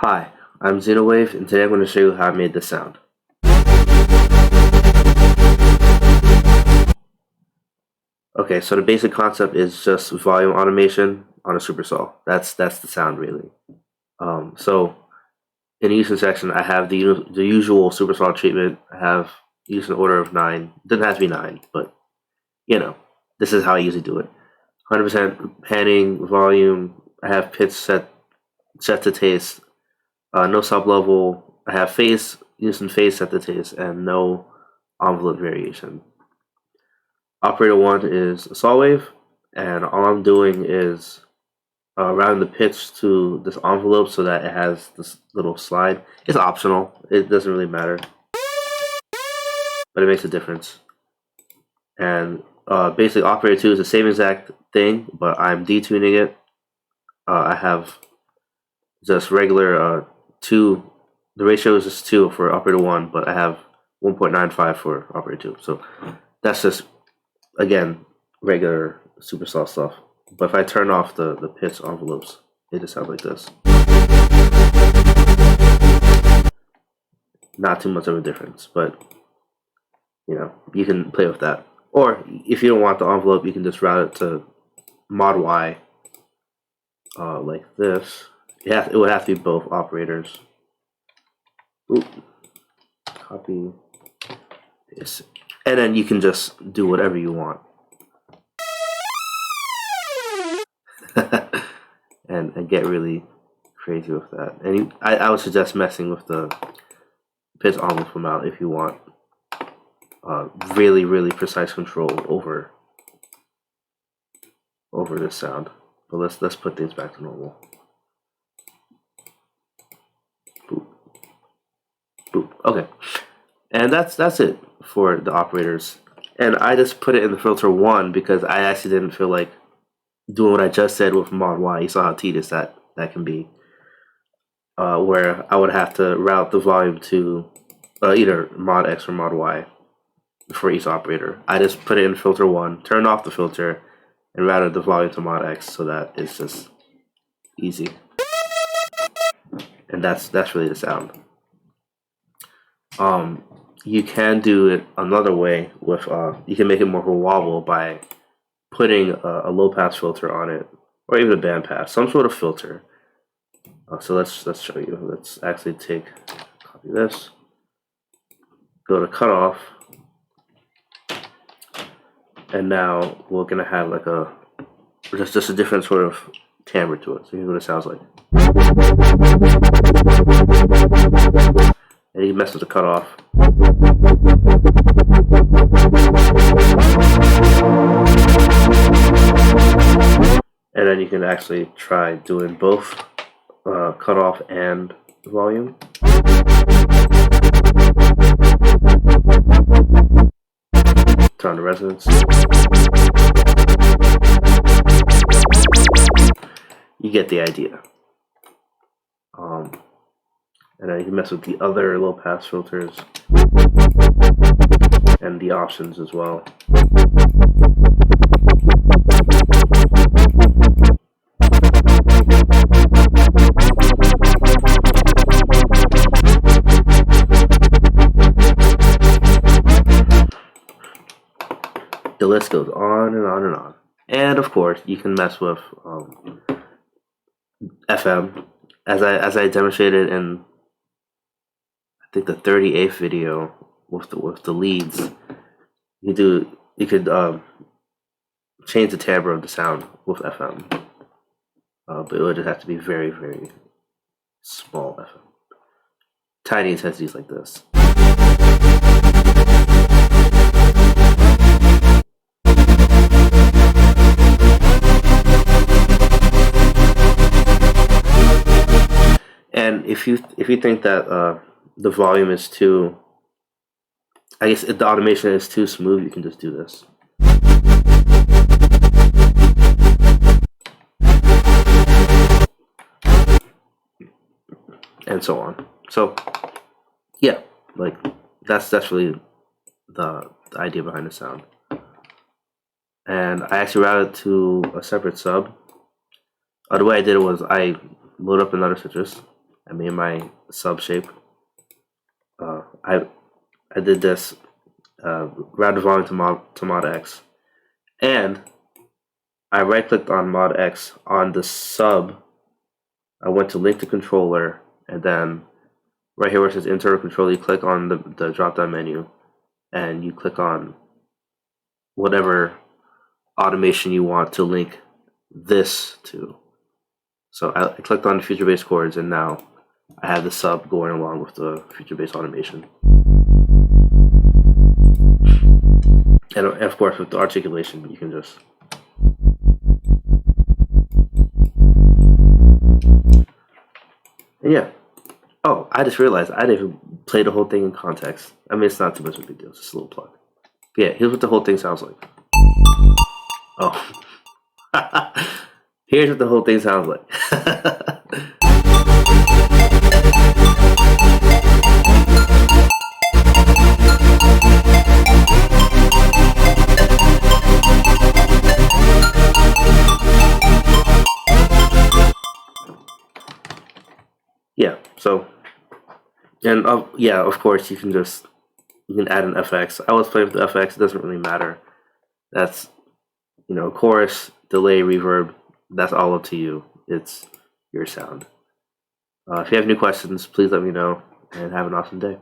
Hi, I'm Xenowave, and today I'm going to show you how I made this sound. Okay, so the basic concept is just volume automation on a supersaw. That's the sound really. So in the usage section, I have the usual supersaw treatment. I have used an order of 9. It doesn't have to be 9, but this is how I usually do it. 100% panning, volume. I have pitch set to taste. No sublevel. I have phase, using phase set to taste, and no envelope variation. Operator 1 is a saw wave, and all I'm doing is routing the pitch to this envelope so that it has this little slide. It's optional. It doesn't really matter, but it makes a difference. And basically, Operator 2 is the same exact thing, but I'm detuning it. I have just regular 2. The ratio is just 2 for Operator 1, but I have 1.95 for Operator 2. So that's just, again, regular supersaw stuff. But if I turn off the pitch envelopes, it just sounds like this. Not too much of a difference, but you can play with that. Or if you don't want the envelope, you can just route it to mod Y like this. It would have to be both operators. Oop. Copy this. And then you can just do whatever you want. and get really crazy with that. And I would suggest messing with the pitch envelope amount if you want really, really precise control over this sound. But let's put things back to normal. Boop. Boop. Okay. And that's it for the operators. And I just put it in the filter 1 because I actually didn't feel like doing what I just said with mod Y. You saw how tedious that can be. Where I would have to route the volume to either mod X or mod Y for each operator. I just put it in filter 1, turned off the filter, and routed the volume to mod X so that it's just easy. And that's really the sound. You can do it another way with you can make it more of a wobble by putting a low pass filter on it, or even a band pass, some sort of filter. So let's show you. Let's actually copy this, go to cutoff, and now we're gonna have like just a different sort of timbre to it. So here's what it sounds like. And you mess with the cutoff. And then you can actually try doing both cutoff and volume. Turn on the resonance. You get the idea. And then you can mess with the other low pass filters and the options as well. The list goes on and on and on. And of course, you can mess with FM, as I demonstrated in I think the 38th video with the leads. You could change the timbre of the sound with FM, but it would have to be very, very small FM, tiny intensities like this. And if you think that the volume is too, I guess if the automation is too smooth, you can just do this. And so on. So yeah, like that's really the idea behind the sound. And I actually routed to a separate sub. The way I did it was I load up another Sytrus, I made my sub shape. I did this, route the volume to mod X, and I right clicked on mod X on the sub. I went to link to controller, and then right here where it says internal control, you click on the drop down menu, and you click on whatever automation you want to link this to. So I clicked on future based chords, and now I have the sub going along with the future based automation. And of course, with the articulation, you can just. And yeah. Oh, I just realized I didn't even play the whole thing in context. I mean, it's not too much of a big deal. It's just a little plug. Yeah, here's what the whole thing sounds like. Oh. Here's what the whole thing sounds like. Yeah, so, and yeah, of course, you can add an FX. I was playing with the FX, it doesn't really matter. That's, chorus, delay, reverb, that's all up to you. It's your sound. If you have any questions, please let me know, and have an awesome day.